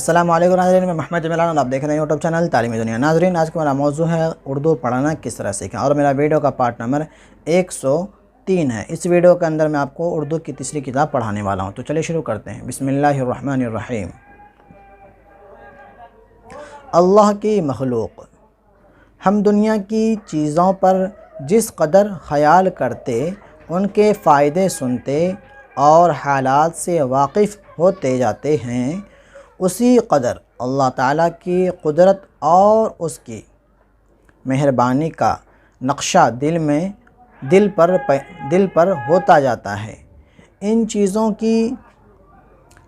السلام علیکم ناظرین، میں محمد جمیلان اور آپ دیکھ رہے ہیں یوٹیوب چینل تعلیمی دنیا۔ ناظرین، آج کا میرا موضوع ہے اردو پڑھنا کس طرح سیکھیں، اور میرا ویڈیو کا پارٹ نمبر 103 ہے۔ اس ویڈیو کے اندر میں آپ کو اردو کی تیسری کتاب پڑھانے والا ہوں، تو چلیے شروع کرتے ہیں۔ بسم اللہ الرحمن الرحیم۔ اللہ کی مخلوق، ہم دنیا کی چیزوں پر جس قدر خیال کرتے، ان کے فائدے سنتے اور حالات سے واقف ہوتے جاتے ہیں، اسی قدر اللہ تعالیٰ کی قدرت اور اس کی مہربانی کا نقشہ دل پر ہوتا جاتا ہے۔ ان چیزوں کی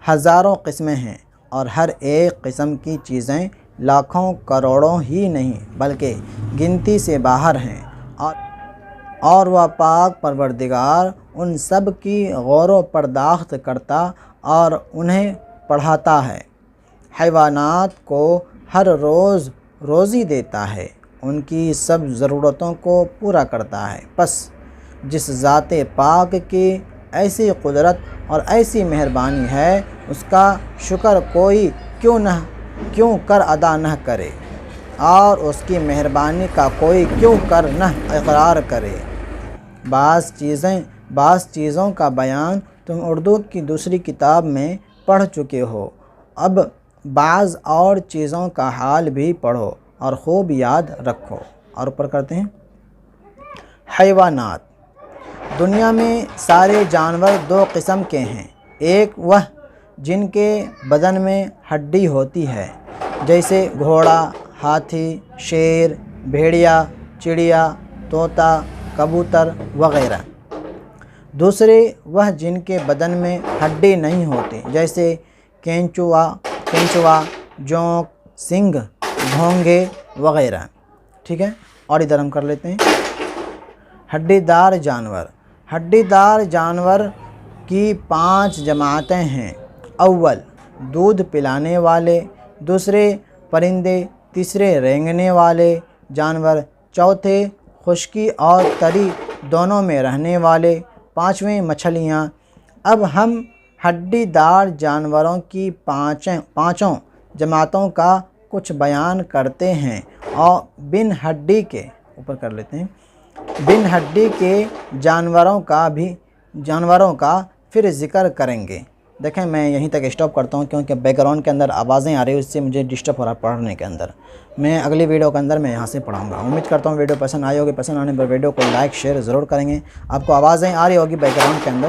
ہزاروں قسمیں ہیں، اور ہر ایک قسم کی چیزیں لاکھوں کروڑوں ہی نہیں بلکہ گنتی سے باہر ہیں، اور وہ پاک پروردگار ان سب کی غور و پرداخت کرتا اور انہیں پڑھاتا ہے۔ حیوانات کو ہر روز روزی دیتا ہے، ان کی سب ضرورتوں کو پورا کرتا ہے۔ پس جس ذات پاک کی ایسی قدرت اور ایسی مہربانی ہے، اس کا شکر کوئی کیوں کر ادا نہ کرے، اور اس کی مہربانی کا کوئی کیوں کر نہ اقرار کرے۔ بعض چیزوں کا بیان تم اردو کی دوسری کتاب میں پڑھ چکے ہو، اب بعض اور چیزوں کا حال بھی پڑھو اور خوب یاد رکھو۔ اور اوپر کرتے ہیں۔ حیوانات، دنیا میں سارے جانور دو قسم کے ہیں۔ ایک وہ جن کے بدن میں ہڈی ہوتی ہے، جیسے گھوڑا، ہاتھی، شیر، بھیڑیا، چڑیا، طوطا، کبوتر وغیرہ۔ دوسرے وہ جن کے بدن میں ہڈی نہیں ہوتی، جیسے کینچوا، جونک، سنگ، گھونگے وغیرہ۔ ٹھیک ہے، اور ادھر ہم کر لیتے ہیں۔ ہڈی دار جانور، ہڈی دار جانور کی 5 جماعتیں ہیں۔ اول، دودھ پلانے والے، دوسرے پرندے، تیسرے رینگنے والے جانور، چوتھے خشکی اور تری دونوں میں رہنے والے، 5ویں مچھلیاں۔ اب ہم ہڈی دار جانوروں کی 5 جماعتوں کا کچھ بیان کرتے ہیں، اور بن ہڈی کے اوپر کر لیتے ہیں، بن ہڈی کے جانوروں کا پھر ذکر کریں گے۔ دیکھیں، میں یہیں تک اسٹاپ کرتا ہوں، کیونکہ بیک گراؤنڈ کے اندر آوازیں آ رہی ہیں، اس سے مجھے ڈسٹرب ہو رہا ہے پڑھنے کے اندر۔ میں اگلی ویڈیو کے اندر میں یہاں سے پڑھاؤں گا۔ امید کرتا ہوں ویڈیو پسند آئی ہوگی۔ پسند آنے پر ویڈیو کو لائک شیئر ضرور کریں گے۔ آپ کو آوازیں آ رہی ہوگی بیک گراؤنڈ کے اندر۔